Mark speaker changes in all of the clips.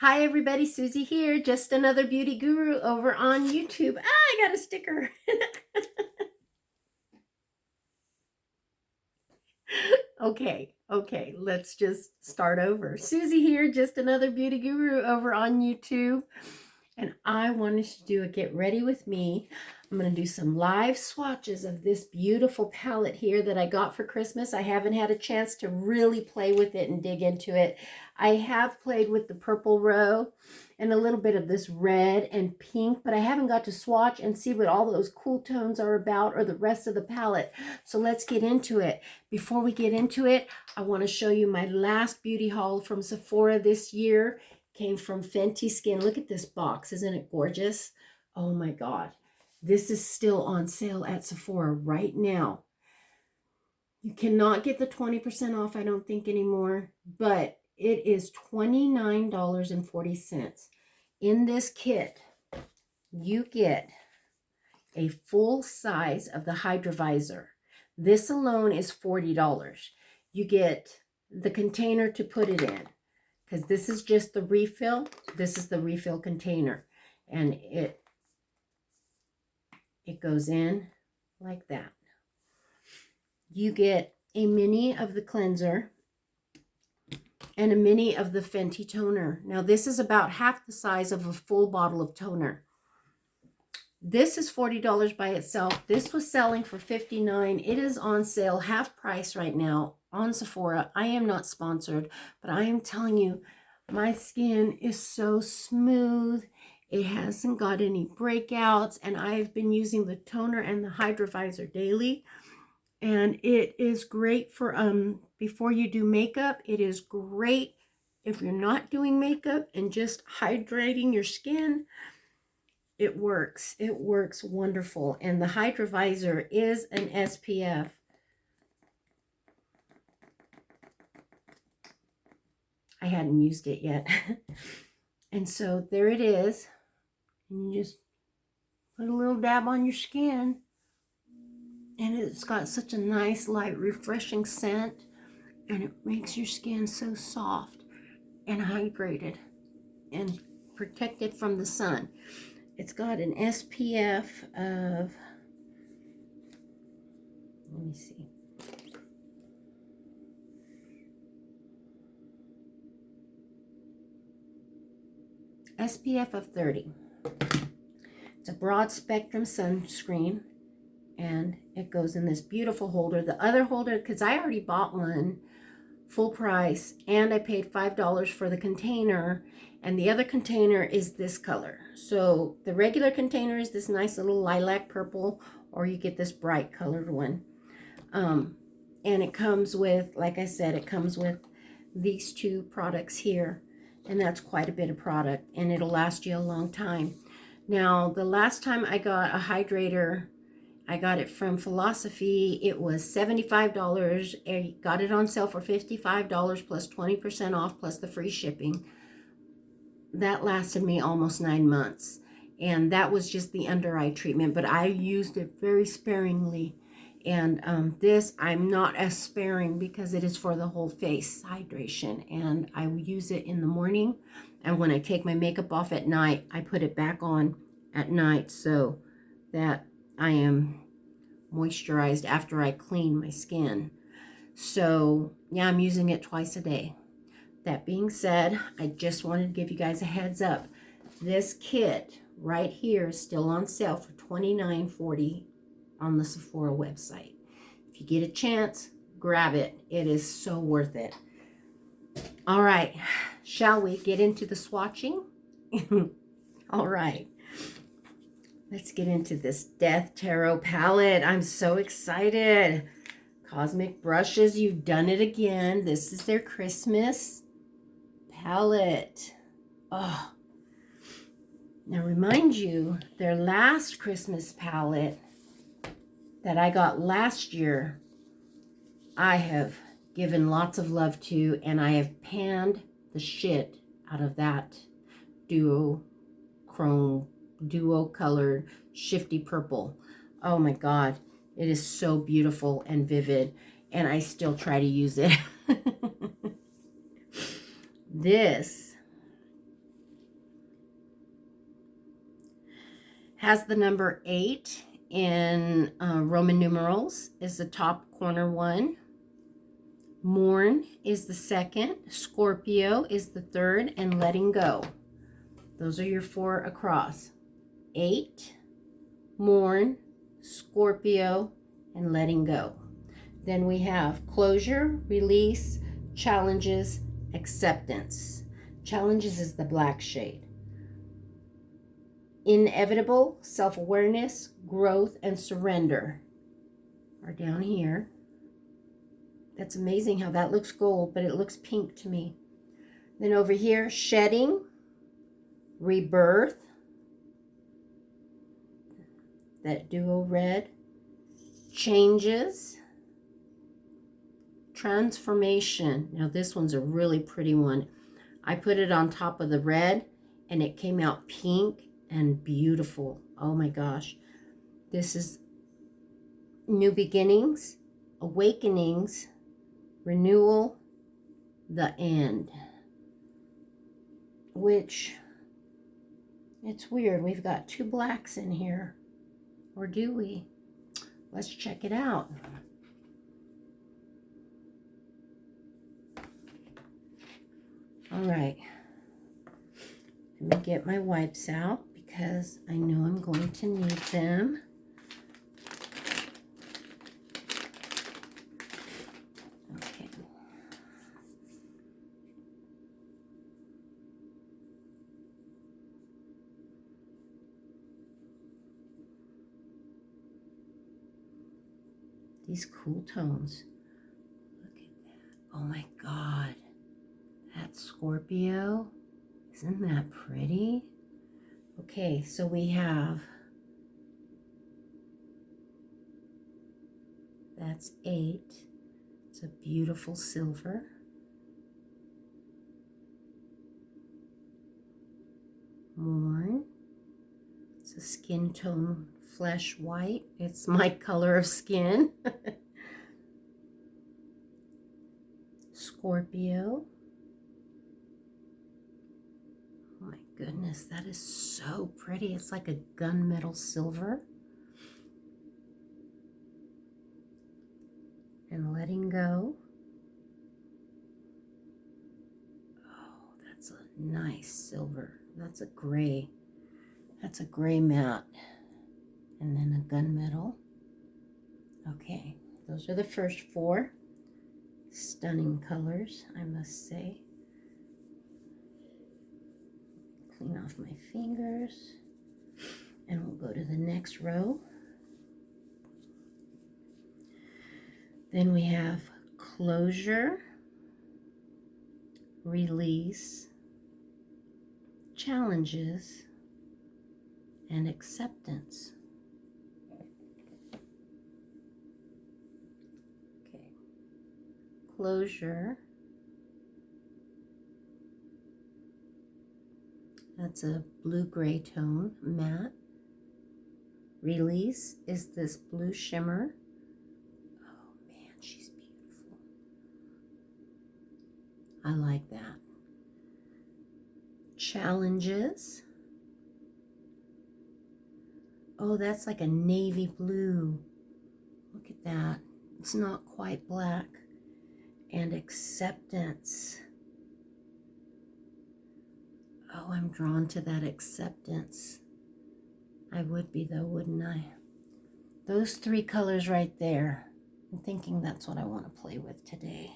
Speaker 1: Hi everybody, Susie here, just another beauty guru over on YouTube. I got a sticker. Okay, let's just start over. Susie here, just another beauty guru over on YouTube. And I wanted to do a get ready with me. I'm going to do some live swatches of this beautiful palette here that I got for Christmas. I haven't had a chance to really play with it and dig into it. I have played with the purple row and a little bit of this red and pink, but I haven't got to swatch and see what all those cool tones are about or the rest of the palette. So let's get into it. Before we get into it, I want to show you my last beauty haul from Sephora this year. Came from Fenty Skin. Look at this box. Isn't it gorgeous? Oh my God. This is still on sale at Sephora right now. You cannot get the 20% off, I don't think, anymore, but it is $29.40. In this kit, you get a full size of the Hydra Visor. This alone is $40. You get the container to put it in, because this is just the refill. This is the refill container, and it goes in like that. You get a mini of the cleanser and a mini of the Fenty toner. Now this is about half the size of a full bottle of toner. This is $40 by itself. This was selling for $59. It is on sale half price right now on Sephora. I am not sponsored, but I am telling you, my skin is so smooth. It hasn't got any breakouts, and I've been using the toner and the Hydra Visor daily. And it is great for before you do makeup. It is great if you're not doing makeup and just hydrating your skin. It works wonderful. And the Hydra Visor is an SPF. I hadn't used it yet. And so there it is. And you just put a little dab on your skin. And it's got such a nice, light, refreshing scent. And it makes your skin so soft and hydrated and protected from the sun. It's got an SPF of, let me see, SPF of 30. It's a broad spectrum sunscreen, and it goes in this beautiful holder. The other holder, because I already bought one full price, and I paid $5 for the container, and the other container is this color. So the regular container is this nice little lilac purple, or you get this bright colored one. And it comes with, like I said, it comes with these two products here, and that's quite a bit of product, and it'll last you a long time. Now, the last time I got a hydrator, I got it from Philosophy. It was $75. I got it on sale for $55 plus 20% off plus the free shipping. That lasted me almost 9 months. And that was just the under eye treatment, but I used it very sparingly. And this, I'm not as sparing because it is for the whole face hydration. And I use it in the morning. And when I take my makeup off at night, I put it back on at night so that I am moisturized after I clean my skin. So yeah, I'm using it twice a day. That being said, I just wanted to give you guys a heads up. This kit right here is still on sale for $29.40 on the Sephora website. If you get a chance, grab it. It is so worth it. All right, shall we get into the swatching? All right. Let's get into this Death Tarot palette. I'm so excited. Cosmic Brushes, you've done it again. This is their Christmas palette. Oh. Now remind you, their last Christmas palette that I got last year, I have given lots of love to, and I have panned the shit out of that duo colored shifty purple. Oh my God, it is so beautiful and vivid, and I still try to use it. This Has the number 8 in Roman numerals, is the top corner one. Mourn is the second. Scorpio is the third. And letting go. Those are your 4 across. 8, mourn, Scorpio, and letting go. Then we have closure, release, challenges, acceptance. Challenges is the black shade. Inevitable, self-awareness, growth, and surrender are down here. That's amazing how that looks gold, but it looks pink to me. Then over here, shedding, rebirth, that duo red, changes, transformation. Now this one's a really pretty one. I put it on top of the red and it came out pink and beautiful. Oh my gosh. This is new beginnings, awakenings, renewal, the end. Which, it's weird. We've got 2 blacks in here. Or do we? Let's check it out. All right. Let me get my wipes out because I know I'm going to need them. Okay. These cool tones. Look at that. Oh my God. That's Scorpio. Isn't that pretty? Okay, so we have, that's 8. It's a beautiful silver. Mourn. It's a skin tone flesh white. It's my color of skin. Scorpio. Oh my goodness, that is so pretty. It's like a gunmetal silver. And letting go. Oh, that's a nice silver. That's a gray. That's a gray matte. And then a gunmetal. Okay, those are the first 4. Stunning colors, I must say. Clean off my fingers. And we'll go to the next row. Then we have closure, release, challenges, and acceptance. Okay. Closure. That's a blue-gray tone, matte. Release is this blue shimmer. Oh man, she's beautiful. I like that. Challenges. Oh, that's like a navy blue. Look at that. It's not quite black. And acceptance. Oh, I'm drawn to that acceptance. I would be though, wouldn't I? Those 3 colors right there. I'm thinking that's what I want to play with today.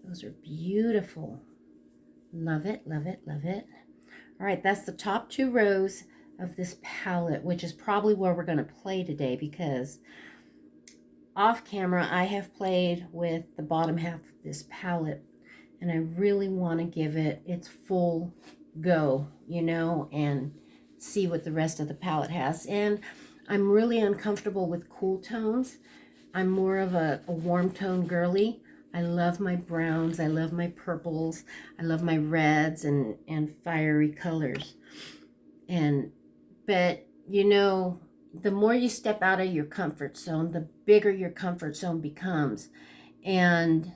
Speaker 1: Those are beautiful. Love it, love it, love it. All right, that's the top 2 rows of this palette, which is probably where we're going to play today because off camera I have played with the bottom half of this palette and I really want to give it its full go, you know, and see what the rest of the palette has. And I'm really uncomfortable with cool tones. I'm more of a warm tone girly. I love my browns, I love my purples, I love my reds and fiery colors. But you know, the more you step out of your comfort zone, the bigger your comfort zone becomes. And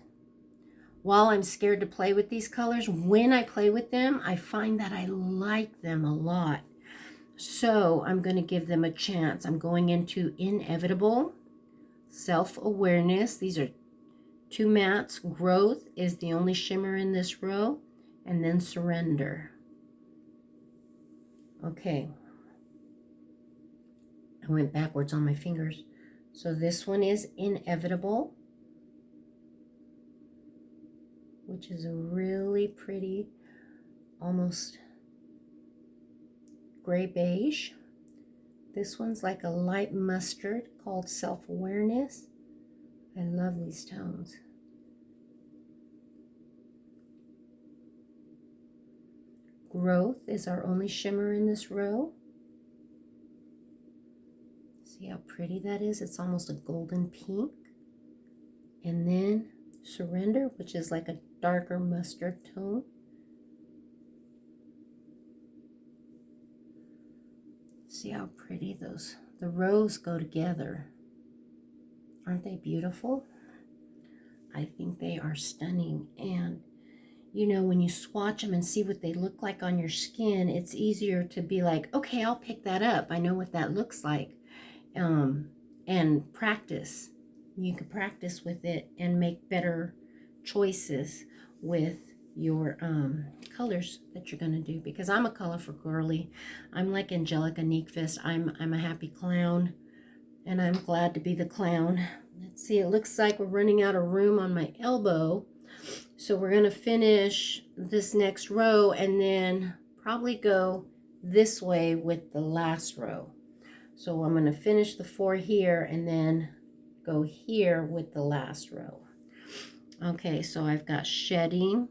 Speaker 1: while I'm scared to play with these colors, when I play with them, I find that I like them a lot. So I'm going to give them a chance. I'm going into Inevitable, Self-Awareness. These are 2 mattes. Growth is the only shimmer in this row. And then Surrender. Okay. I went backwards on my fingers. So this one is Inevitable, which is a really pretty, almost gray beige. This one's like a light mustard called Self-Awareness. I love these tones. Growth is our only shimmer in this row. See how pretty that is? It's almost a golden pink. And then Surrender, which is like a darker mustard tone. See how pretty the rows go together. Aren't they beautiful? I think they are stunning. And you know, when you swatch them and see what they look like on your skin, it's easier to be like, okay, I'll pick that up. I know what that looks like. And practice. You can practice with it and make better choices with your colors that you're going to do. Because I'm a colorful girly. I'm like Angelica Nyqvist. I'm a happy clown. And I'm glad to be the clown. Let's see, it looks like we're running out of room on my elbow. So we're going to finish this next row and then probably go this way with the last row. So I'm going to finish the 4 here and then go here with the last row. Okay, so I've got Shedding,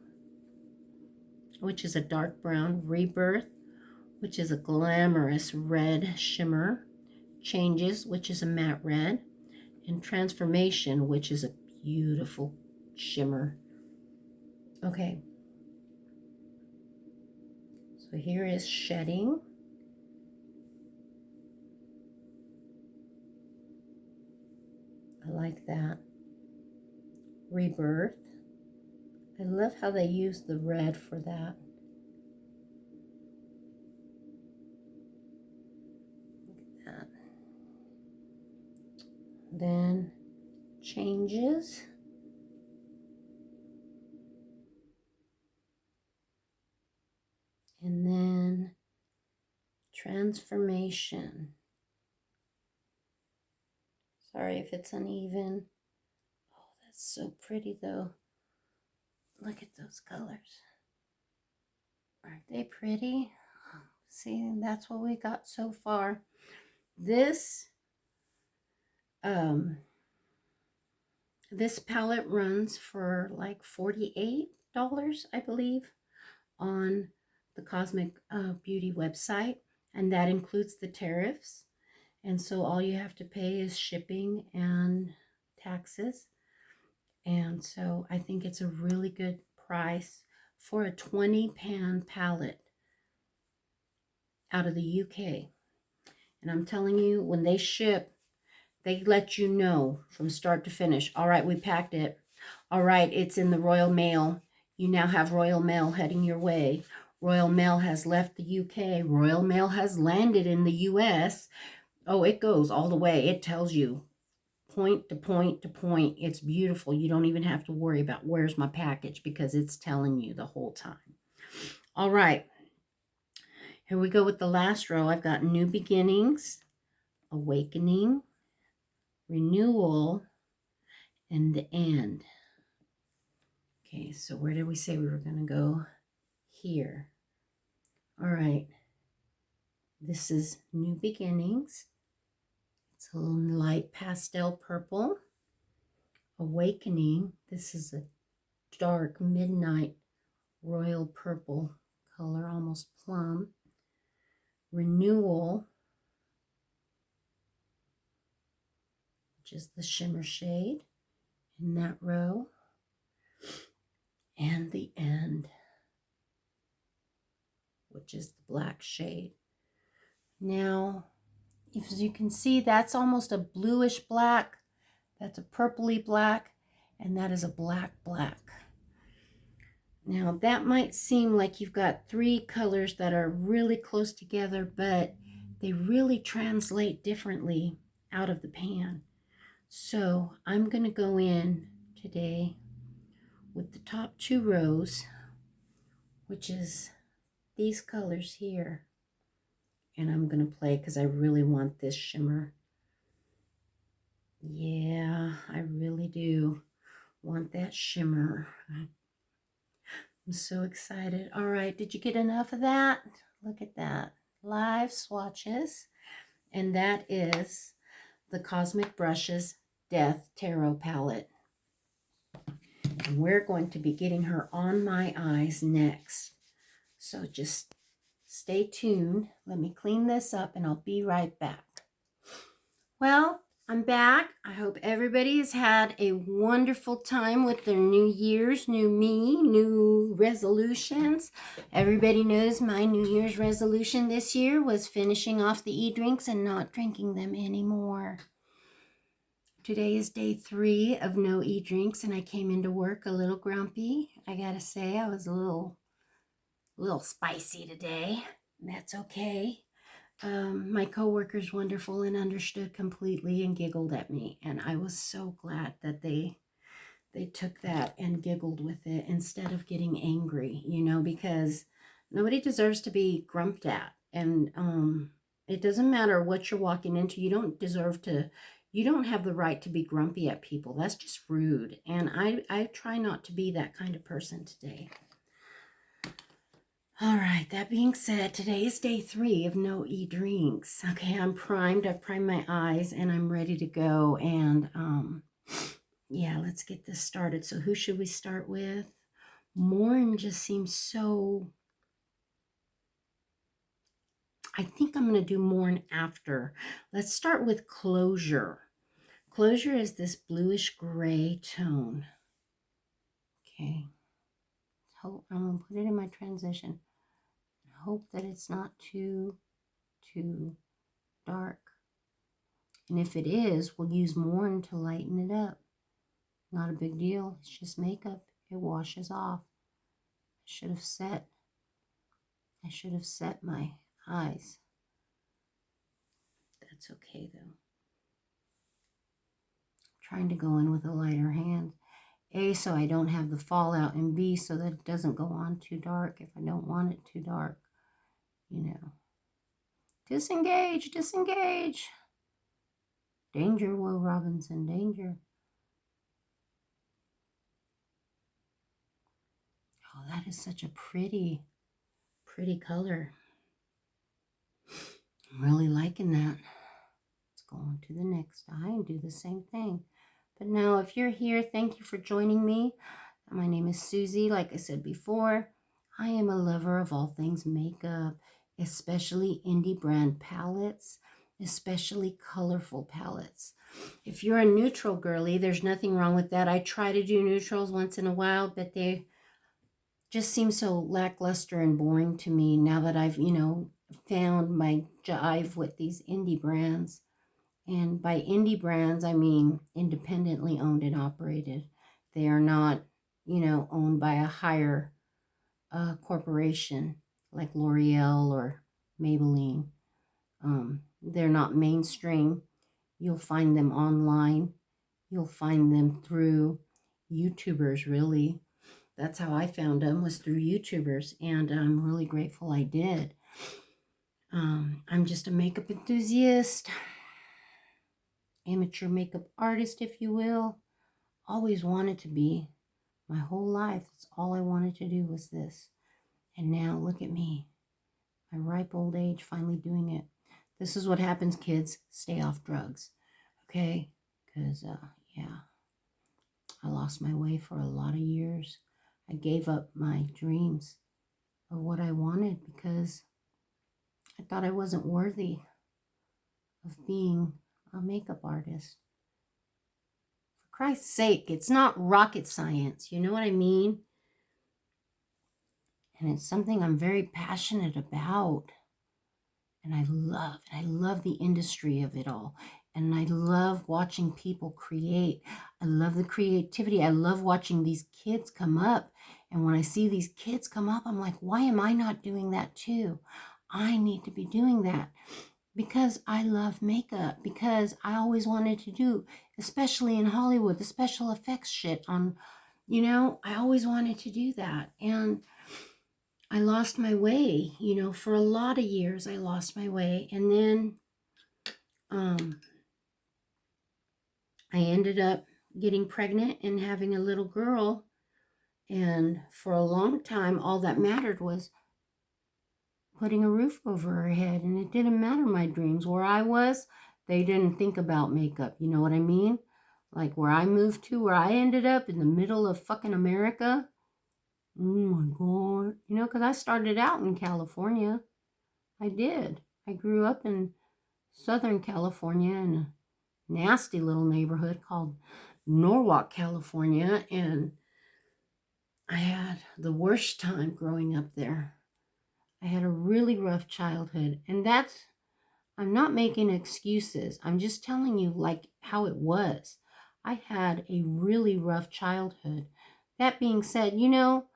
Speaker 1: which is a dark brown. Rebirth, which is a glamorous red shimmer. Changes, which is a matte red. And Transformation, which is a beautiful shimmer. Okay. So here is Shedding. I like that. Rebirth. I love how they use the red for that. Look at that. Then Changes. And then Transformation. Sorry if it's uneven. Oh, that's so pretty though. Look at those colors. Aren't they pretty? See, that's what we got so far. This this palette runs for like $48, I believe, on the Cosmic Beauty website, and that includes the tariffs. And so all you have to pay is shipping and taxes. And so I think it's a really good price for a 20 pan palette out of the UK. And I'm telling you, when they ship, they let you know from start to finish. All right, we packed it. All right, it's in the Royal Mail. You now have Royal Mail heading your way. Royal Mail has left the UK. Royal Mail has landed in the US. Oh, it goes all the way. It tells you point to point to point. It's beautiful. You don't even have to worry about where's my package because it's telling you the whole time. All right. Here we go with the last row. I've got New Beginnings, Awakening, Renewal, and the End. Okay, so where did we say we were going to go? Here. All right. This is New Beginnings. It's a little light pastel purple. Awakening. This is a dark midnight royal purple color, almost plum. Renewal, which is the shimmer shade in that row. And the End, which is the black shade. Now, as you can see, that's almost a bluish black. That's a purpley black. And that is a black black. Now, that might seem like you've got 3 colors that are really close together, but they really translate differently out of the pan. So I'm going to go in today with the top 2 rows, which is these colors here. And I'm going to play because I really want this shimmer. Yeah, I really do want that shimmer. I'm so excited. All right, did you get enough of that? Look at that. Live swatches. And that is the Cosmic Brushes Death Tarot palette. And we're going to be getting her on my eyes next. So just stay tuned. Let me clean this up and I'll be right back. Well, I'm back. I hope everybody has had a wonderful time with their New Year's, new me, new resolutions. Everybody knows my New Year's resolution this year was finishing off the e-drinks and not drinking them anymore. Today is day 3 of no e-drinks, and I came into work a little grumpy. I gotta say, I was a little spicy today. That's okay. My coworker's wonderful and understood completely and giggled at me, and I was so glad that they took that and giggled with it instead of getting angry, you know, because nobody deserves to be grumped at. And it doesn't matter what you're walking into. You don't have the right to be grumpy at people. That's just rude. And I try not to be that kind of person today. All right, that being said, today is day 3 of no e-drinks. Okay, I'm primed. I've primed my eyes and I'm ready to go. And yeah, let's get this started. So who should we start with? Morn just seems so... I think I'm going to do Morn after. Let's start with Closure. Closure is this bluish gray tone. Okay. So I'm going to put it in my transition. Hope that it's not too dark. And if it is, we'll use Morn to lighten it up. Not a big deal. It's just makeup. It washes off. I should have set my eyes. That's okay though. I'm trying to go in with a lighter hand. A, so I don't have the fallout, and B, so that it doesn't go on too dark if I don't want it too dark. You know. Disengage, disengage. Danger, Will Robinson, danger. Oh, that is such a pretty color. I'm really liking that. Let's go on to the next eye and do the same thing. But now, if you're here, thank you for joining me. My name is Susie. Like I said before, I am a lover of all things makeup, especially indie brand palettes, especially colorful palettes. If you're a neutral girly, there's nothing wrong with that. I try to do neutrals once in a while, but they just seem so lackluster and boring to me now that I've, you know, found my jive with these indie brands. And by indie brands, I mean independently owned and operated. They are not, you know, owned by a higher corporation like L'Oreal or Maybelline. They're not mainstream. You'll find them online. You'll find them through YouTubers, really. That's how I found them, was through YouTubers, and I'm really grateful I did. I'm just a makeup enthusiast, amateur makeup artist, if you will. Always wanted to be. My whole life, that's all I wanted to do was this. And now, look at me. My ripe old age, finally doing it. This is what happens, kids. Stay off drugs, okay? Because, yeah, I lost my way for a lot of years. I gave up my dreams of what I wanted because I thought I wasn't worthy of being a makeup artist. For Christ's sake, it's not rocket science. You know what I mean? And it's something I'm very passionate about. And I love the industry of it all. And I love watching people create. I love the creativity. I love watching these kids come up. And when I see these kids come up, I'm like, why am I not doing that too? I need to be doing that. because I love makeup, because I always wanted to do, especially in Hollywood, the special effects shit on, you know, I always wanted to do that. And I lost my way, you know, for a lot of years. I lost my way. And then I ended up getting pregnant and having a little girl. And for a long time, all that mattered was putting a roof over her head. And it didn't matter my dreams. Where I was, they didn't think about makeup. You know what I mean? Like where I moved to, where I ended up in the middle of fucking America. Oh my God. You know, because I started out in California. I did. I grew up in Southern California in a nasty little neighborhood called Norwalk, California. And I had the worst time growing up there. I had a really rough childhood. And that's, I'm not making excuses. I'm just telling you like how it was. I had a really rough childhood. That being said, you know,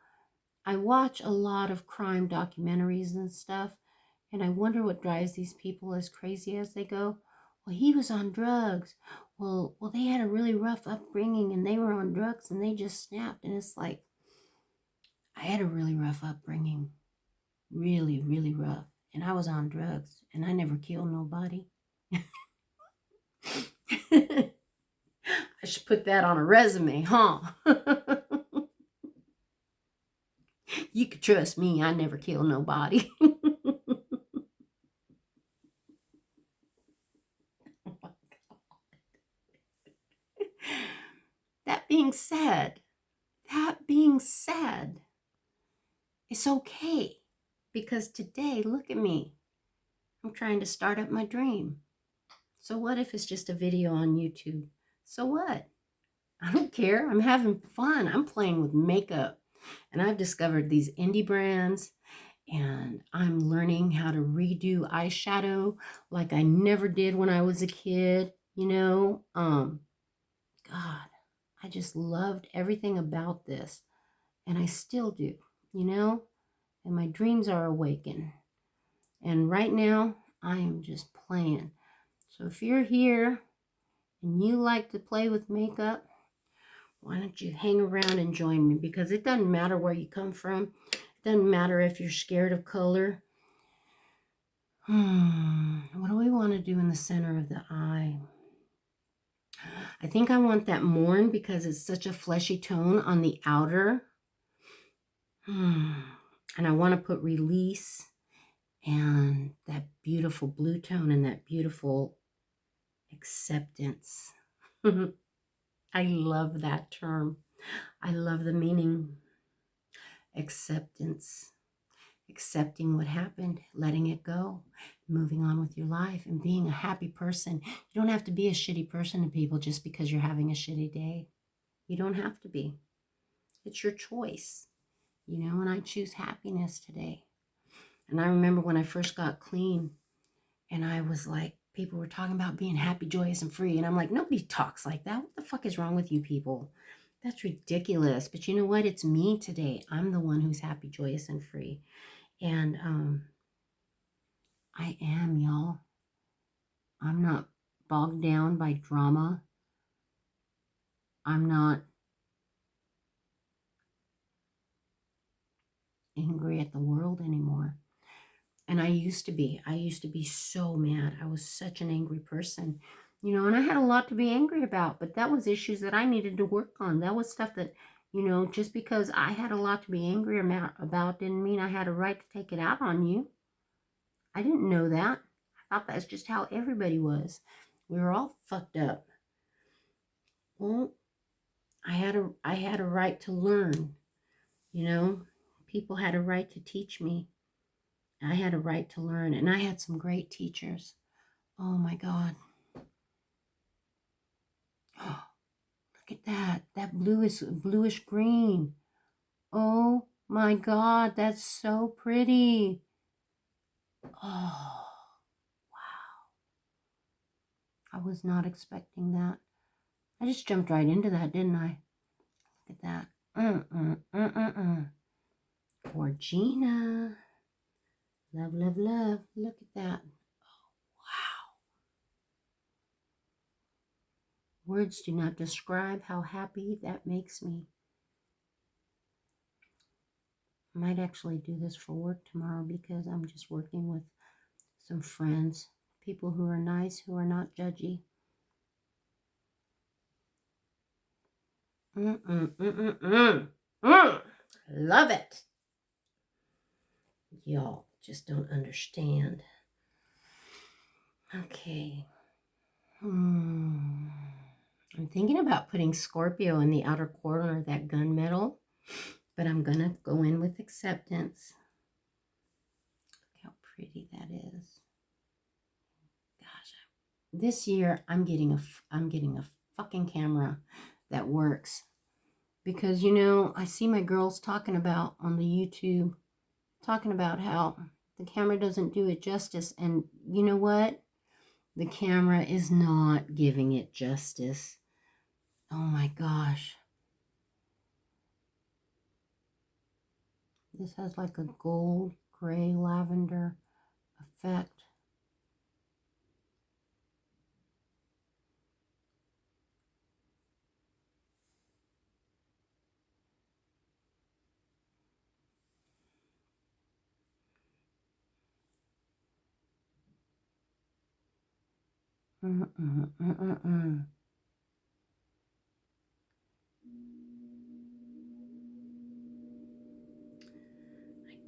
Speaker 1: I watch a lot of crime documentaries and stuff, and I wonder what drives these people as crazy as they go. Well, he was on drugs. Well, they had a really rough upbringing and they were on drugs and they just snapped. And it's like, I had a really rough upbringing. Really, really rough. And I was on drugs and I never killed nobody. I should put that on a resume, huh? You could trust me, I never kill nobody. That being said, it's okay. Because today, look at me. I'm trying to start up my dream. So what if it's just a video on YouTube? So what? I don't care. I'm having fun. I'm playing with makeup. And I've discovered these indie brands. And I'm learning how to redo eyeshadow like I never did when I was a kid. You know, God, I just loved everything about this. And I still do, you know, and my dreams are awakened. And right now, I am just playing. So if you're here and you like to play with makeup, why don't you hang around and join me? Because it doesn't matter where you come from. It doesn't matter if you're scared of color. What do we want to do in the center of the eye? I think I want that morn because it's such a fleshy tone on the outer. And I want to put release and that beautiful blue tone and that beautiful acceptance. I love that term. I love the meaning. Acceptance. Accepting what happened, letting it go, moving on with your life, and being a happy person. You don't have to be a shitty person to people just because you're having a shitty day. You don't have to be. It's your choice, you know, and I choose happiness today. And I remember when I first got clean and I was like, people were talking about being happy, joyous, and free. And I'm like, nobody talks like that. What the fuck is wrong with you people? That's ridiculous. But you know what? It's me today. I'm the one who's happy, joyous, and free. And I am, y'all. I'm not bogged down by drama. I'm not angry at the world anymore. And I used to be. I used to be so mad. I was such an angry person, you know, and I had a lot to be angry about, but that was issues that I needed to work on. That was stuff that, you know, just because I had a lot to be angry about didn't mean I had a right to take it out on you. I didn't know that. I thought that's just how everybody was. We were all fucked up. Well, I had a right to learn, you know. People had a right to teach me. I had a right to learn, and I had some great teachers. Oh my God. Oh, look at that. That bluish green. Oh my God, that's so pretty. Oh, wow. I was not expecting that. I just jumped right into that, didn't I? Look at that. Poor Gina. Love, love, love. Look at that. Words do not describe how happy that makes me. I might actually do this for work tomorrow because I'm just working with some friends, people who are nice, who are not judgy. Love it. Y'all just don't understand. Okay. I'm thinking about putting Scorpio in the outer corner of that gunmetal, but I'm going to go in with acceptance. Look how pretty that is. Gosh, this year I'm getting a fucking camera that works. Because, you know, I see my girls talking about on the YouTube, talking about how the camera doesn't do it justice. And you know what? The camera is not giving it justice. Oh my gosh. This has like a gold, gray, lavender effect. I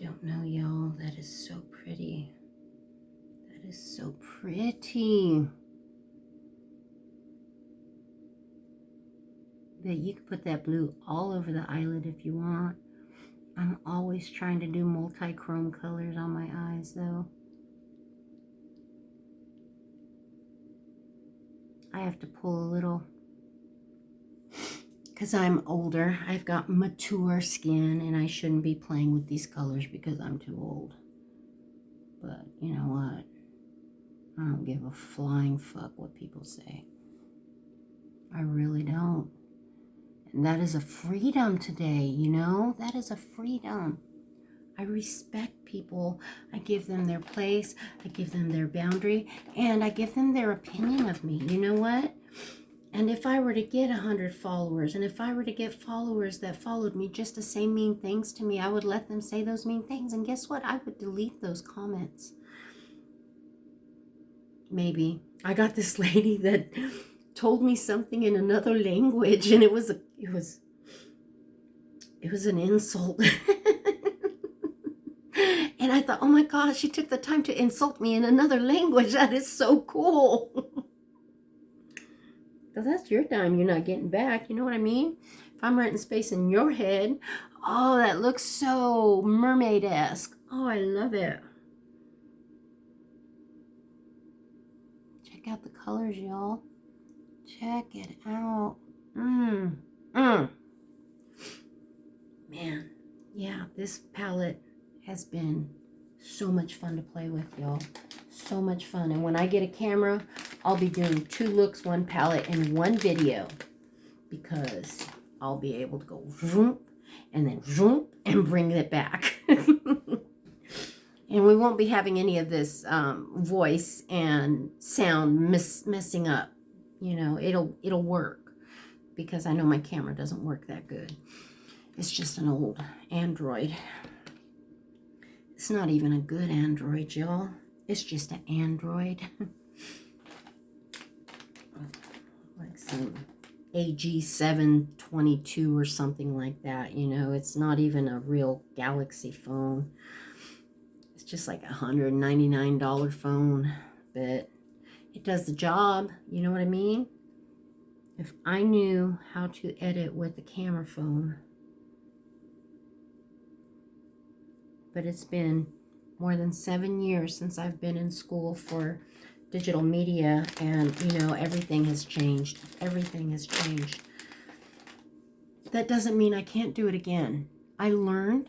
Speaker 1: don't know, y'all. That is so pretty. That is so pretty. But you could put that blue all over the eyelid if you want. I'm always trying to do multi-chrome colors on my eyes, though. I have to pull a little because I'm older. I've got mature skin and I shouldn't be playing with these colors because I'm too old. But you know what? I don't give a flying fuck what people say. I really don't. And that is a freedom today, you know? That is a freedom. I respect people. I give them their place. I give them their boundary. And I give them their opinion of me. You know what? And if I were to get 100 followers, and if I were to get followers that followed me just to say mean things to me, I would let them say those mean things. And guess what? I would delete those comments. Maybe. I got this lady that told me something in another language, and it was an insult. And I thought, oh my gosh, she took the time to insult me in another language. That is so cool. Because that's your time you're not getting back. You know what I mean? If I'm renting space in your head, oh, that looks so mermaid-esque. Oh, I love it. Check out the colors, y'all. Check it out. Man, yeah, this palette has been so much fun to play with, y'all. So much fun. And when I get a camera, I'll be doing 2 looks, 1 palette, and 1 video. Because I'll be able to go vroom, and then vroom, and bring it back. And we won't be having any of this voice and sound messing up. You know, it'll work. Because I know my camera doesn't work that good. It's just an old Android. It's not even a good Android, y'all. It's just an Android. Like some AG722 or something like that, you know. It's not even a real Galaxy phone. It's just like a $199 phone. But it does the job, you know what I mean? If I knew how to edit with a camera phone. But it's been more than 7 years since I've been in school for digital media, and you know, everything has changed. Everything has changed. That doesn't mean I can't do it again. I learned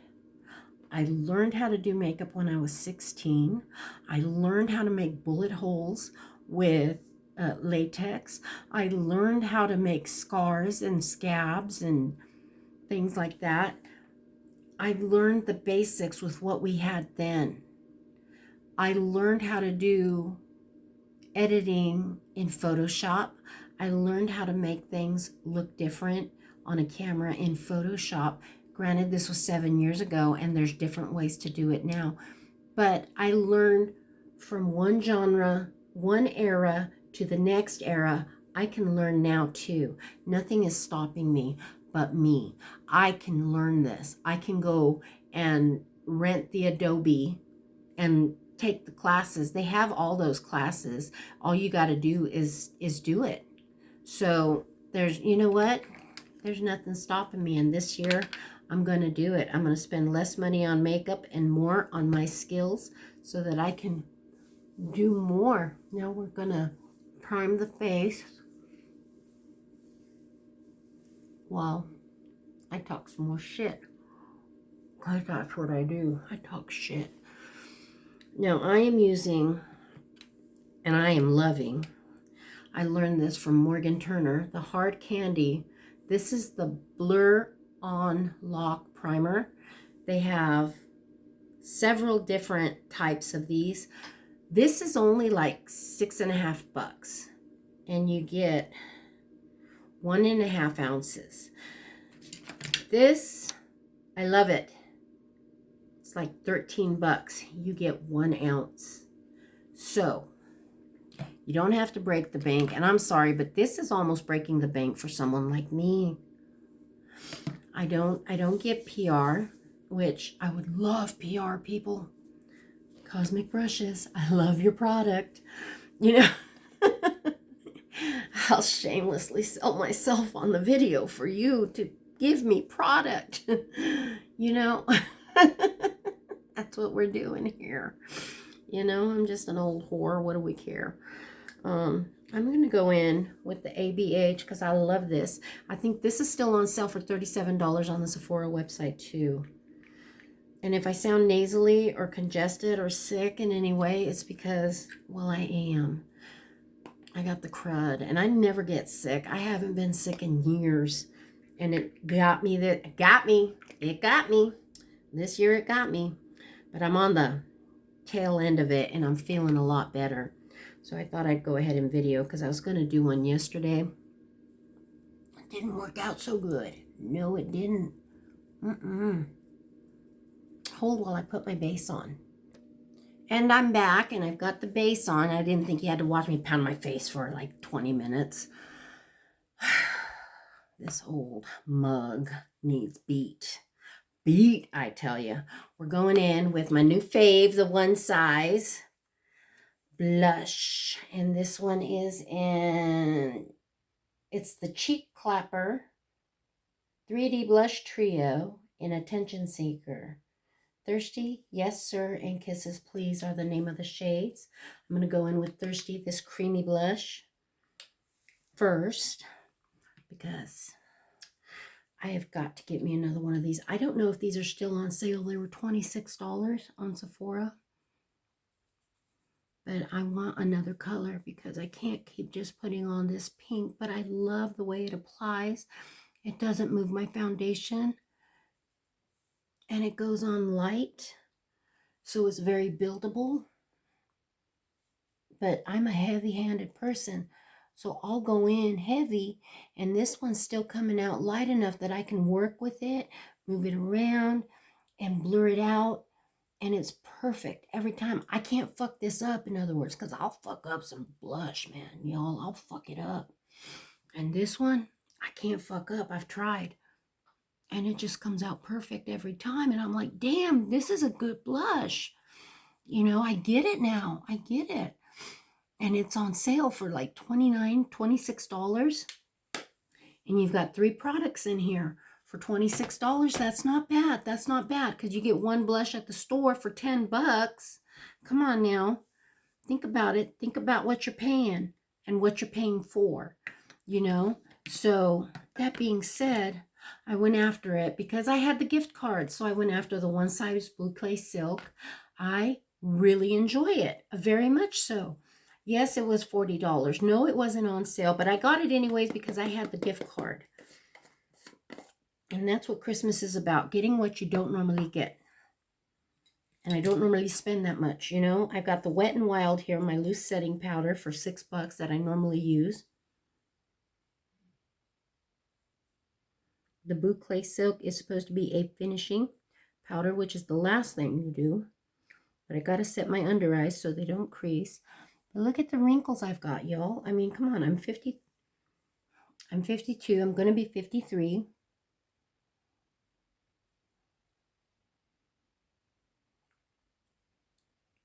Speaker 1: how to do makeup when I was 16. I learned how to make bullet holes with latex. I learned how to make scars and scabs and things like that. I learned the basics with what we had then. I learned how to do editing in Photoshop. I learned how to make things look different on a camera in Photoshop. Granted, this was 7 years ago, and there's different ways to do it now. But I learned from one genre, one era to the next era. I can learn now too. Nothing is stopping me but me. I can learn this. I can go and rent the Adobe and take the classes. They have all those classes. All you got to do is do it. So there's, you know what? There's nothing stopping me. And this year, I'm going to do it. I'm going to spend less money on makeup and more on my skills so that I can do more. Now we're going to prime the face. Well, I talk some more shit. Because that's what I do. I talk shit. Now I am using, and I am loving, I learned this from Morgan Turner, the Hard Candy. This is the Blur On Lock Primer. They have several different types of these. This is only like $6.50, and you get 1.5 ounces. This, I love it. It's like $13. You get 1 ounce. So you don't have to break the bank. And I'm sorry, but this is almost breaking the bank for someone like me. I don't get PR, which I would love PR, people. Cosmic Brushes, I love your product. You know, I'll shamelessly sell myself on the video for you to give me product. You know, that's what we're doing here. You know, I'm just an old whore. What do we care? I'm going to go in with the ABH because I love this. I think this is still on sale for $37 on the Sephora website too. And if I sound nasally or congested or sick in any way, it's because, well, I am. I got the crud, and I never get sick. I haven't been sick in years, and it got me. It got me. This year it got me, but I'm on the tail end of it, and I'm feeling a lot better. So I thought I'd go ahead and video because I was going to do one yesterday. It didn't work out so good. No, it didn't. Hold while I put my base on. And I'm back, and I've got the base on. I didn't think you had to watch me pound my face for like 20 minutes. This old mug needs beat. Beat, I tell you. We're going in with my new fave, the One Size blush. And this one is it's the Cheek Clapper 3D Blush Trio in Attention Seeker. Thirsty, Yes Sir, and Kisses Please are the name of the shades. I'm going to go in with Thirsty, this creamy blush first, because I have got to get me another one of these. I don't know if these are still on sale. They were $26 on Sephora. But I want another color because I can't keep just putting on this pink. But I love the way it applies. It doesn't move my foundation. And it goes on light. So it's very buildable. But I'm a heavy-handed person. So I'll go in heavy. And this one's still coming out light enough that I can work with it, move it around, and blur it out. And it's perfect every time. I can't fuck this up, in other words, because I'll fuck up some blush, man. Y'all, I'll fuck it up. And this one, I can't fuck up. I've tried. And it just comes out perfect every time. And I'm like, damn, this is a good blush. You know, I get it now. I get it. And it's on sale for like $29, $26. And you've got 3 products in here. For $26, that's not bad. That's not bad because you get one blush at the store for $10. Come on now. Think about it. Think about what you're paying and what you're paying for, you know? So that being said, I went after it because I had the gift card. So I went after the One Size Blue Clay Silk. I really enjoy it, very much so. Yes, it was $40. No, it wasn't on sale, but I got it anyways because I had the gift card. And that's what Christmas is about, getting what you don't normally get. And I don't normally spend that much, you know. I've got the Wet n Wild here, my loose setting powder for $6 that I normally use. The boucle silk is supposed to be a finishing powder, which is the last thing you do. But I got to set my under eyes so they don't crease. But look at the wrinkles I've got, y'all. I mean, come on, I'm 52. I'm going to be 53.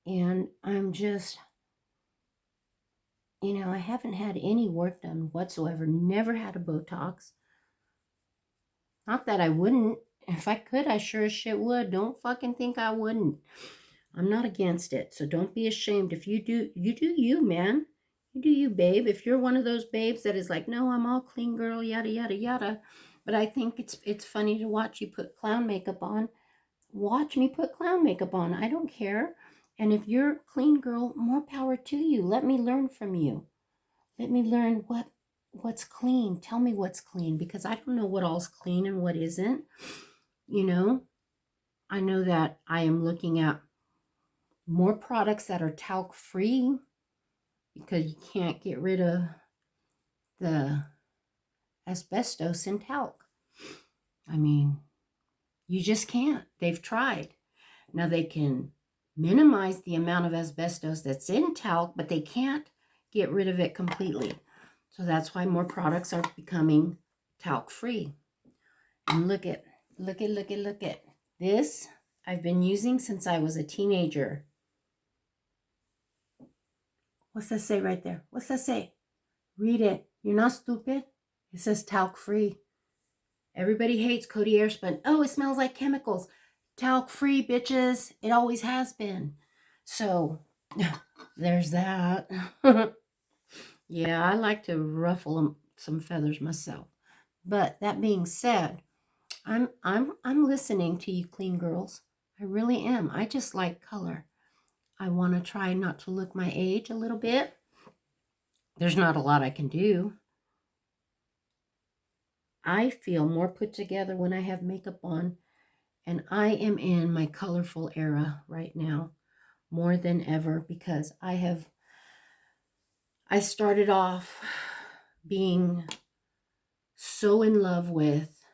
Speaker 1: And I'm just, you know, I haven't had any work done whatsoever. Never had a Botox. Not that I wouldn't. If I could, I sure as shit would. Don't fucking think I wouldn't. I'm not against it. So don't be ashamed. If you do you, man. You do you, babe. If you're one of those babes that is like, no, I'm all clean girl, yada, yada, yada. But I think it's funny to watch you put clown makeup on. Watch me put clown makeup on. I don't care. And if you're a clean girl, more power to you. Let me learn from you. Let me learn what's clean. Tell me what's clean, because I don't know what all's clean and what isn't. You know, I know that I am looking at more products that are talc free, because you can't get rid of the asbestos in talc. I mean, you just can't. They've tried. Now they can minimize the amount of asbestos that's in talc, but they can't get rid of it completely. So that's why more products are becoming talc free. And look at this. I've been using since I was a teenager. What's that say right there? What's that say? Read it. You're not stupid. It says talc free. Everybody hates Cody Airspun. Oh, it smells like chemicals. Talc free, bitches. It always has been. So there's that. Yeah, I like to ruffle some feathers myself. But that being said, I'm listening to you clean girls. I really am. I just like color. I want to try not to look my age a little bit. There's not a lot I can do. I feel more put together when I have makeup on, and I am in my colorful era right now more than ever, because I started off being so in love with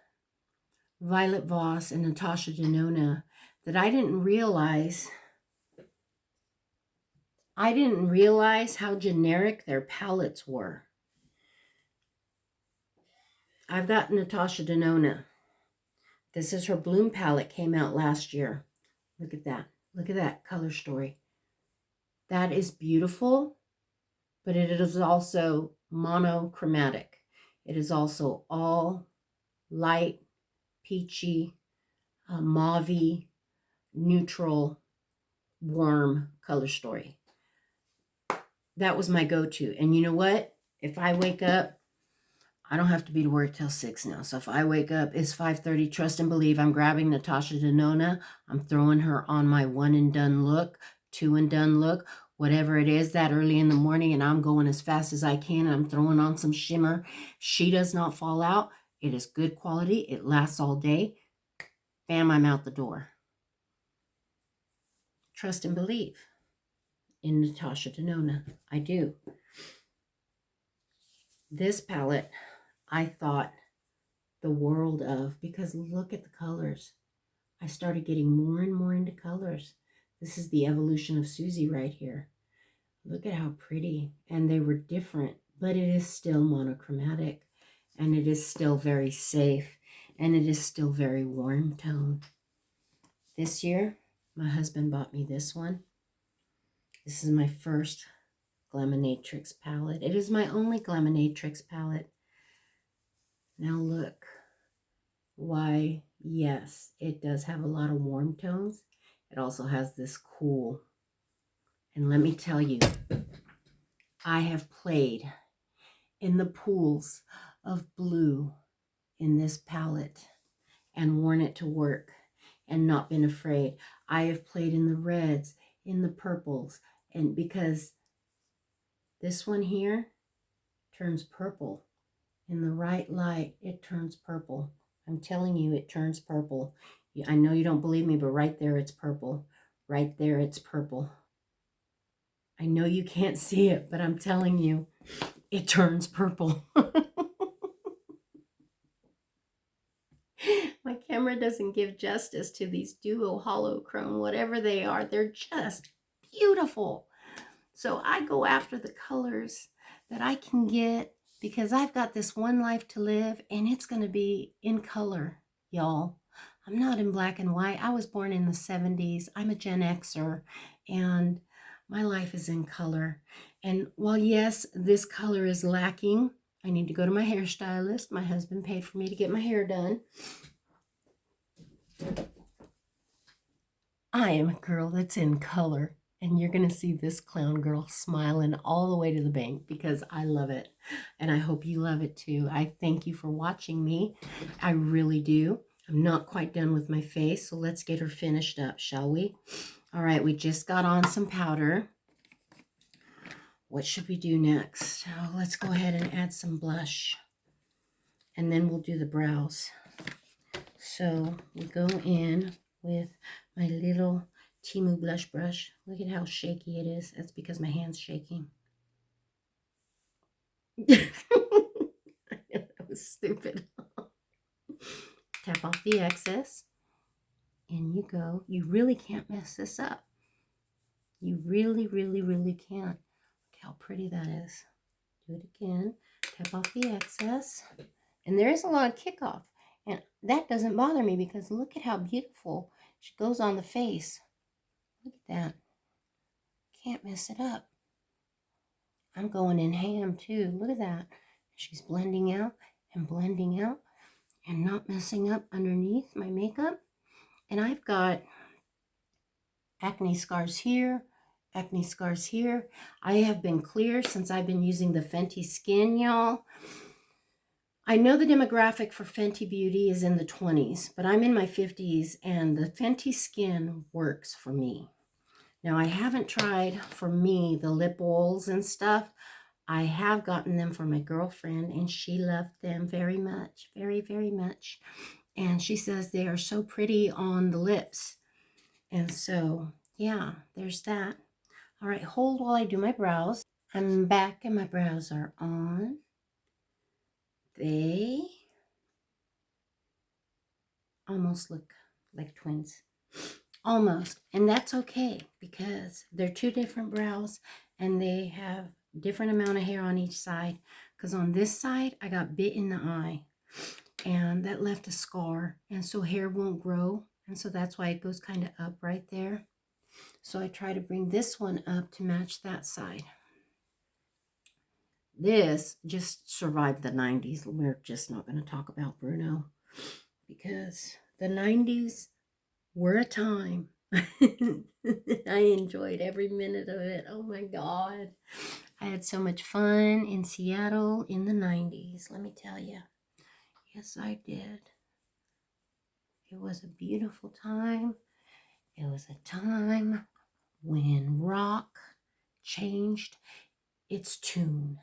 Speaker 1: Violet Voss and Natasha Denona that I didn't realize how generic their palettes were. I've got Natasha Denona. This is her Bloom palette, came out last year. Look at that. Look at that color story. That is beautiful, but it is also monochromatic. It is also all light, peachy, mauve, neutral, warm color story. That was my go-to. And you know what? If I wake up, I don't have to be to work till 6 now. So if I wake up, it's 5:30, trust and believe, I'm grabbing Natasha Denona. I'm throwing her on my one and done look, two and done look, whatever it is that early in the morning, and I'm going as fast as I can. And I'm throwing on some shimmer. She does not fall out. It is good quality. It lasts all day. Bam, I'm out the door. Trust and believe in Natasha Denona. I do. This palette, I thought the world of, because look at the colors. I started getting more and more into colors. This is the evolution of Susie right here. Look at how pretty. And they were different, but it is still monochromatic, and it is still very safe, and it is still very warm tone. This year, my husband bought me this one. This is my first Glaminatrix palette. It is my only Glaminatrix palette. Now look. Why, yes, it does have a lot of warm tones. It also has this cool. And let me tell you, I have played in the pools of blue in this palette and worn it to work and not been afraid. I have played in the reds, in the purples, and because this one here turns purple. In the right light, it turns purple. I'm telling you, it turns purple. I know you don't believe me, but right there, it's purple. Right there, it's purple. I know you can't see it, but I'm telling you, it turns purple. camera doesn't give justice to these duo holochrome, whatever they are. They're just beautiful. So I go after the colors that I can get because I've got this one life to live, and it's going to be in color, y'all. I'm not in black and white. I was born in the 70s. I'm a Gen Xer, and my life is in color. And while, yes, this color is lacking, I need to go to my hairstylist. My husband paid for me to get my hair done. I am a girl that's in color. And you're going to see this clown girl smiling all the way to the bank because I love it. And I hope you love it too. I thank you for watching me. I really do. I'm not quite done with my face, so let's get her finished up, shall we? All right, we just got on some powder. What should we do next? Oh, let's go ahead and add some blush. And then we'll do the brows. So we go in with my little Timu blush brush. Look at how shaky it is. That's because my hand's shaking. That was stupid. Tap off the excess. In you go. You really can't mess this up. You really, really, really can't. Look how pretty that is. Do it again. Tap off the excess. And there is a lot of kickoff. And that doesn't bother me because look at how beautiful she goes on the face. Look at that. Can't mess it up. I'm going in ham too. Look at that. She's blending out and not messing up underneath my makeup. And I've got acne scars here, acne scars here. I have been clear since I've been using the Fenty Skin, y'all. I know the demographic for Fenty Beauty is in the 20s, but I'm in my 50s and the Fenty Skin works for me. Now, I haven't tried, for me, the lip oils and stuff. I have gotten them for my girlfriend, and she loved them very much, very, very much. And she says they are so pretty on the lips. And so, yeah, there's that. All right, hold while I do my brows. I'm back, and my brows are on. They almost look like twins. Almost. And that's okay because they're two different brows and they have different amount of hair on each side. Because on this side, I got bit in the eye and that left a scar. And so hair won't grow. And so that's why it goes kind of up right there. So I try to bring this one up to match that side. This just survived the 90s. We're just not going to talk about Bruno because the 90s were a time. I enjoyed every minute of it. Oh my God. I had so much fun in Seattle in the 90s, let me tell you. Yes, I did. It was a beautiful time. It was a time when rock changed its tune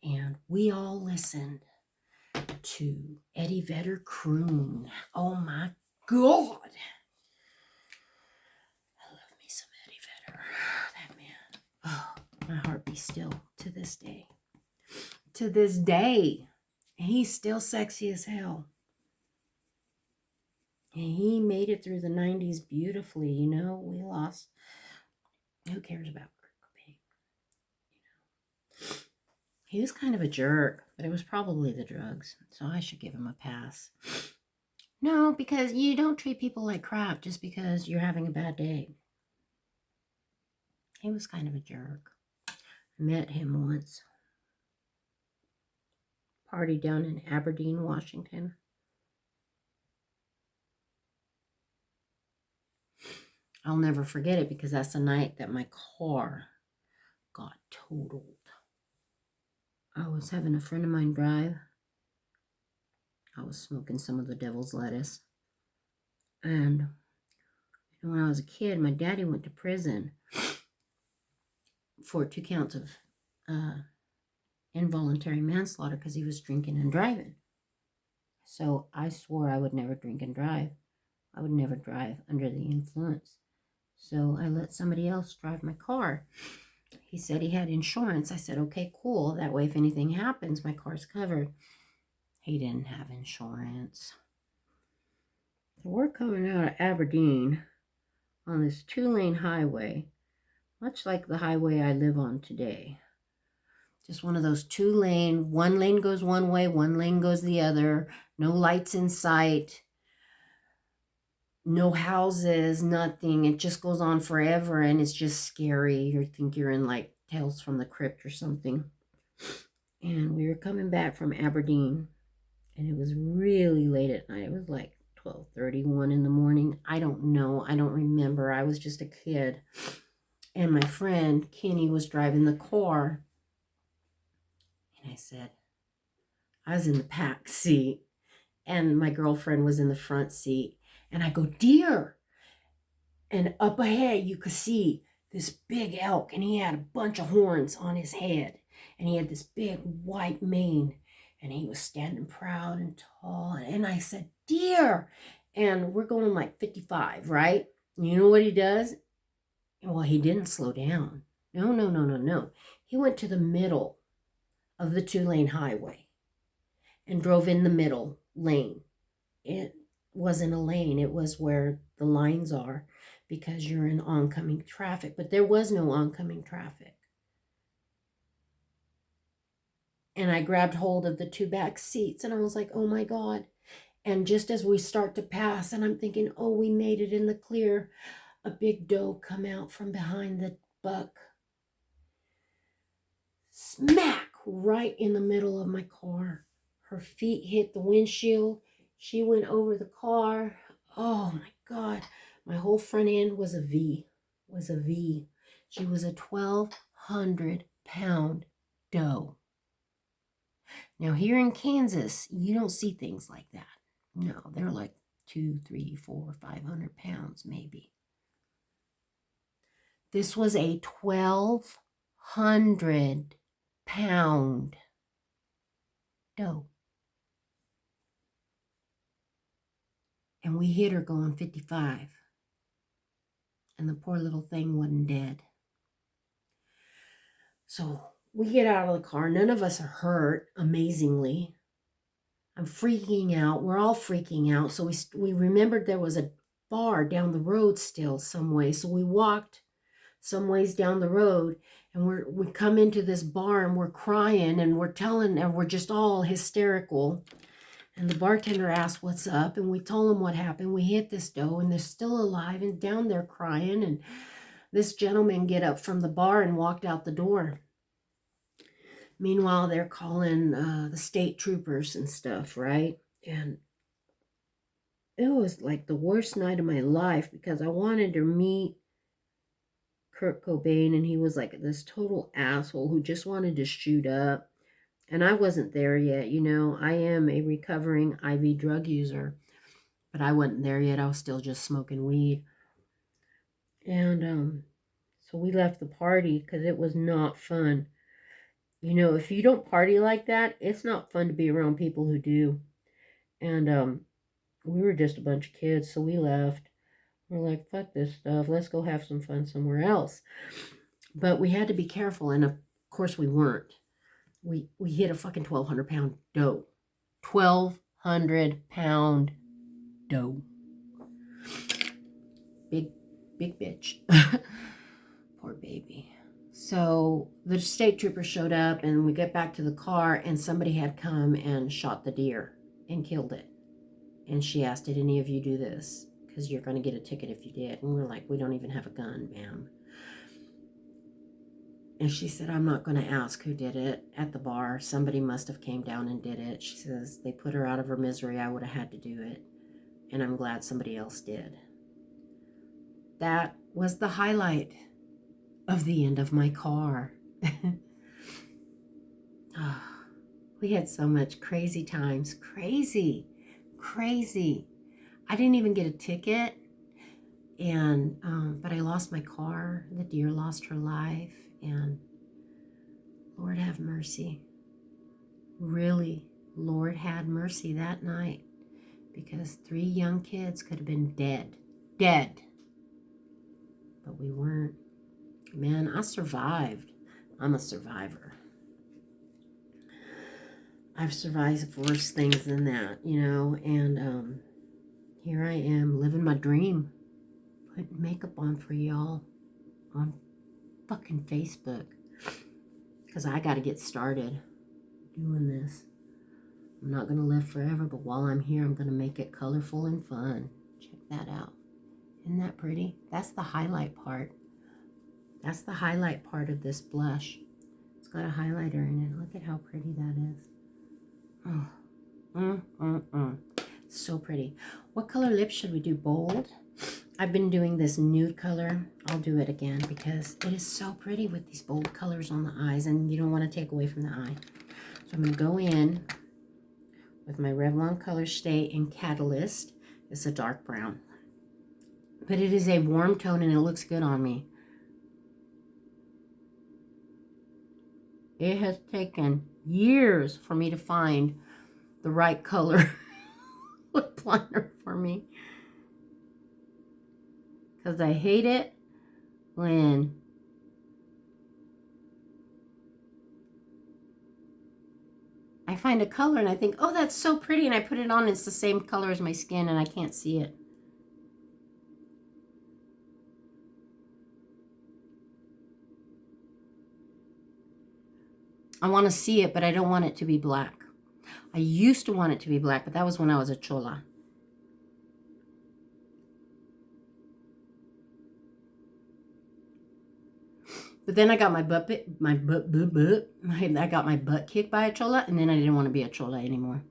Speaker 1: and we all listened to Eddie Vedder croon. Oh my God. That man, oh, my heart beats still to this day. To this day, he's still sexy as hell. And he made it through the 90s beautifully, you know. We lost, who cares about Kurt Cobain? You know, he was kind of a jerk, but it was probably the drugs, so I should give him a pass. No, because you don't treat people like crap just because you're having a bad day. He was kind of a jerk. I met him once. Party down in Aberdeen, Washington. I'll never forget it because that's the night that my car got totaled. I was having a friend of mine drive. I was smoking some of the devil's lettuce. And when I was a kid, my daddy went to prison for 2 counts of involuntary manslaughter because he was drinking and driving. So I swore I would never drink and drive. I would never drive under the influence. So I let somebody else drive my car. He said he had insurance. I said, okay, cool. That way, if anything happens, my car's covered. He didn't have insurance. So we're coming out of Aberdeen on this 2-lane highway, much like the highway I live on today. Just one of those 2-lane, one lane goes one way, one lane goes the other, no lights in sight, no houses, nothing. It just goes on forever, and it's just scary. You think you're in like Tales from the Crypt or something. And we were coming back from Aberdeen, and it was really late at night. It was like 12:31 in the morning. I don't know. I don't remember. I was just a kid. And my friend, Kenny, was driving the car. And I said, I was in the back seat, and my girlfriend was in the front seat. And I go, deer. And up ahead, you could see this big elk, and he had a bunch of horns on his head. And he had this big white mane, and he was standing proud and tall. And I said, deer. And we're going like 55, right? You know what he does? Well, he didn't slow down. No. He went to the middle of the 2-lane highway and drove in the middle lane. It wasn't a lane. It was where the lines are because you're in oncoming traffic. But there was no oncoming traffic. And I grabbed hold of the 2 back seats, and I was like, oh my God. And just as we start to pass, and I'm thinking, oh, we made it in the clear, a big doe come out from behind the buck. Smack right in the middle of my car. Her feet hit the windshield. She went over the car. Oh my God. My whole front end was a V. She was a 1,200-pound doe. Now here in Kansas, you don't see things like that. No, they're like 200, 300, 400, 500 pounds maybe. This was a 1,200-pound doe. And we hit her going 55. And the poor little thing wasn't dead. So we get out of the car. None of us are hurt, amazingly. I'm freaking out. We're all freaking out. So we remembered there was a bar down the road still some way. So we walked some ways down the road, and we come into this bar, and we're crying, and we're just all hysterical. And the bartender asked what's up, and we told him what happened. We hit this doe, and they're still alive and down there crying. And this gentleman get up from the bar and walked out the door. Meanwhile, they're calling the state troopers and stuff, right? And it was like the worst night of my life because I wanted to meet Kurt Cobain, and he was like this total asshole who just wanted to shoot up. And I wasn't there yet. You know, I am a recovering IV drug user, but I wasn't there yet. I was still just smoking weed. And so we left the party because it was not fun. You know, if you don't party like that, it's not fun to be around people who do. And we were just a bunch of kids, so we left. We're like, fuck this stuff. Let's go have some fun somewhere else. But we had to be careful, and of course we weren't. We hit a fucking 1,200-pound doe. 1,200-pound doe. Big bitch. Poor baby. So the state trooper showed up, and we get back to the car, and somebody had come and shot the deer and killed it. And she asked, did any of you do this? Because you're going to get a ticket if you did. And we're like, we don't even have a gun, ma'am. And she said, I'm not going to ask who did it at the bar. Somebody must have came down and did it. She says, they put her out of her misery. I would have had to do it. And I'm glad somebody else did. That was the highlight of the end of my car. Oh, we had so much crazy times. Crazy. I didn't even get a ticket. And but I lost my car. The deer lost her life. And Lord have mercy. Really, Lord had mercy that night. Because 3 young kids could have been dead. But we weren't. Man, I survived. I'm a survivor. I've survived worse things than that, you know. And Here I am living my dream, putting makeup on for y'all on fucking Facebook, because I got to get started doing this. I'm not going to live forever, but while I'm here, I'm going to make it colorful and fun. Check that out. Isn't that pretty? That's the highlight part. That's the highlight part of this blush. It's got a highlighter in it. Look at how pretty that is. Oh, so pretty. What color lips should we do? Bold? I've been doing this nude color. I'll do it again because it is so pretty with these bold colors on the eyes, and you don't want to take away from the eye. So I'm going to go in with my Revlon Color Stay in Catalyst. It's a dark brown, but it is a warm tone and it looks good on me. It has taken years for me to find the right color lip liner for me, because I hate it when I find a color and I think, oh, that's so pretty, and I put it on and it's the same color as my skin and I can't see it. I want to see it, but I don't want it to be black. I used to want it to be black, but that was when I was a chola. But then I got I got my butt kicked by a chola, and then I didn't want to be a chola anymore.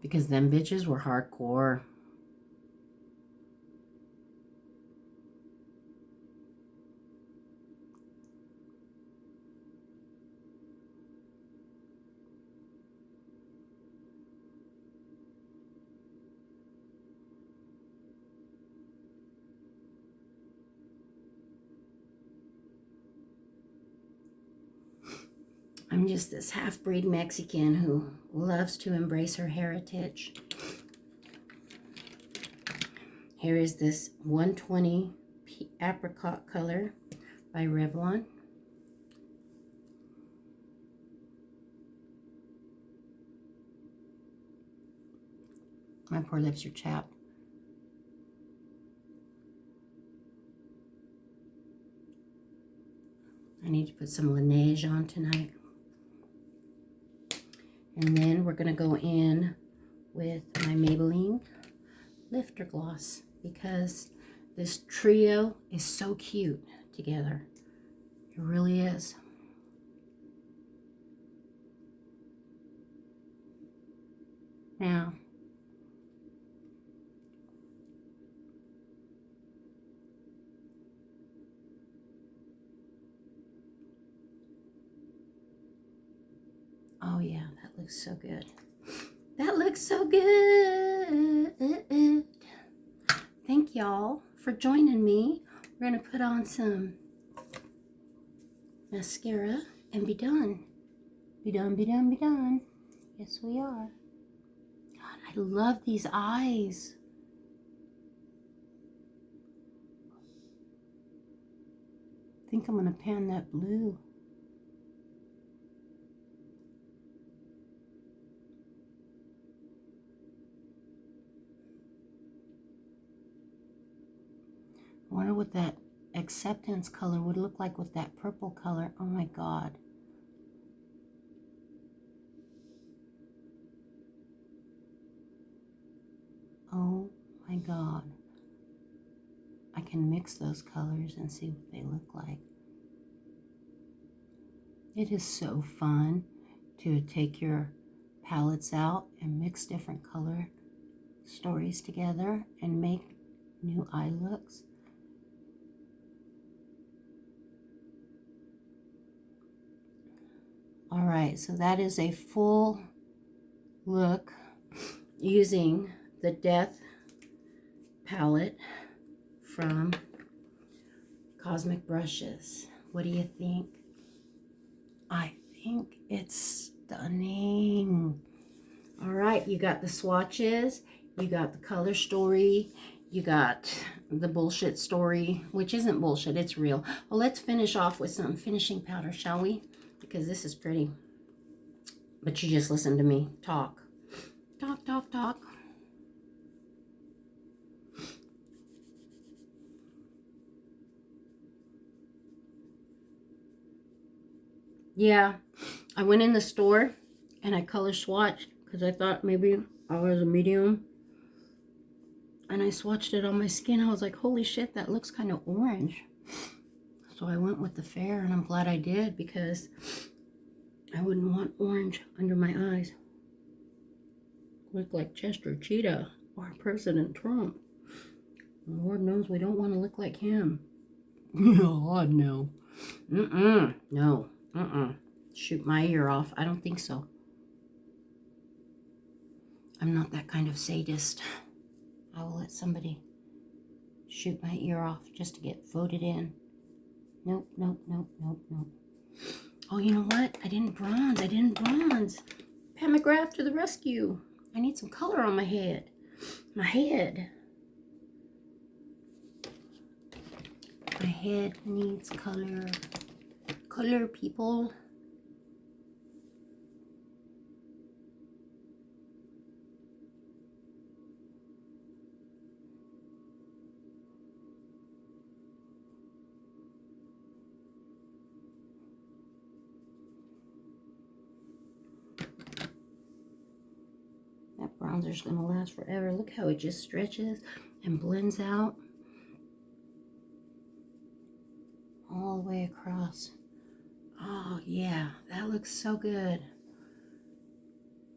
Speaker 1: Because them bitches were hardcore. I'm just this half-breed Mexican who loves to embrace her heritage. Here is this 120 apricot color by Revlon. My poor lips are chapped. I need to put some Laneige on tonight. And then we're going to go in with my Maybelline Lifter Gloss, because this trio is so cute together. It really is. Now, oh yeah, that looks so good. That looks so good. Thank y'all for joining me. We're going to put on some mascara and be done. Be done, be done, be done. Yes, we are. God, I love these eyes. I think I'm going to pan that blue. I wonder what that acceptance color would look like with that purple color. Oh my God. Oh my God. I can mix those colors and see what they look like. It is so fun to take your palettes out and mix different color stories together and make new eye looks. All right, so that is a full look using the Death palette from Cosmic Brushes. What do you think? I think it's stunning. All right, you got the swatches, you got the color story, you got the bullshit story, which isn't bullshit, it's real. Well, let's finish off with some finishing powder, shall we? because this is pretty. But you just listen to me talk. Talk, talk, talk. Yeah, I went in the store and I color swatched because I thought maybe I was a medium. And I swatched it on my skin. I was like, holy shit, that looks kind of orange. So I went with the fair, and I'm glad I did because I wouldn't want orange under my eyes. Look like Chester Cheetah or President Trump. Lord knows we don't want to look like him. God, no. No. Shoot my ear off. I don't think so. I'm not that kind of sadist. I will let somebody shoot my ear off just to get voted in. Nope. Oh, you know what? I didn't bronze. Pat McGrath to the rescue. I need some color on my head. My head needs color. Color, people. That bronzer's going to last forever. Look how it just stretches and blends out all the way across. Oh, yeah. That looks so good.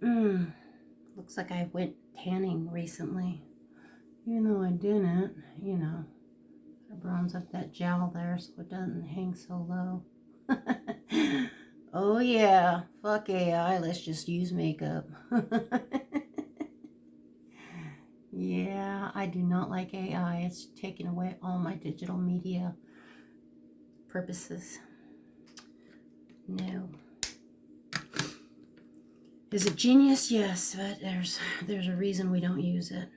Speaker 1: Looks like I went tanning recently. Even though I didn't, you know. I bronze up that jowl there so it doesn't hang so low. Oh, yeah. Fuck AI. Let's just use makeup. Yeah, I do not like AI. It's taking away all my digital media purposes. No. Is it genius? Yes, but there's a reason we don't use it.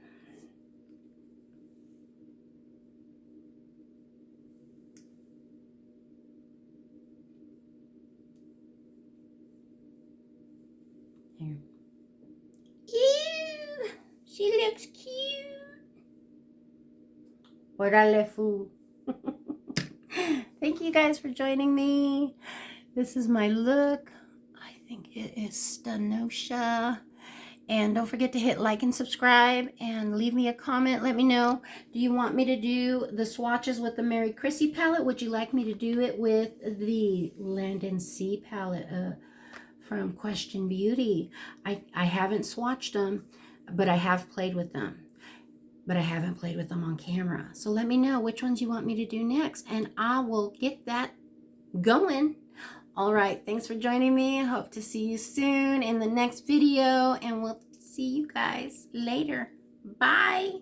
Speaker 1: Here. Ew, she looks cute. Órale, fu. Thank you guys for joining me. This is my look. I think it is Stanosha. And don't forget to hit like and subscribe and leave me a comment. Let me know, do you want me to do the swatches with the Mary Chrissy palette? Would you like me to do it with the Land and Sea palette from Question Beauty? I haven't swatched them, but I have played with them. But I haven't played with them on camera. So let me know which ones you want me to do next, and I will get that going. All right, thanks for joining me. I hope to see you soon in the next video, and we'll see you guys later. Bye.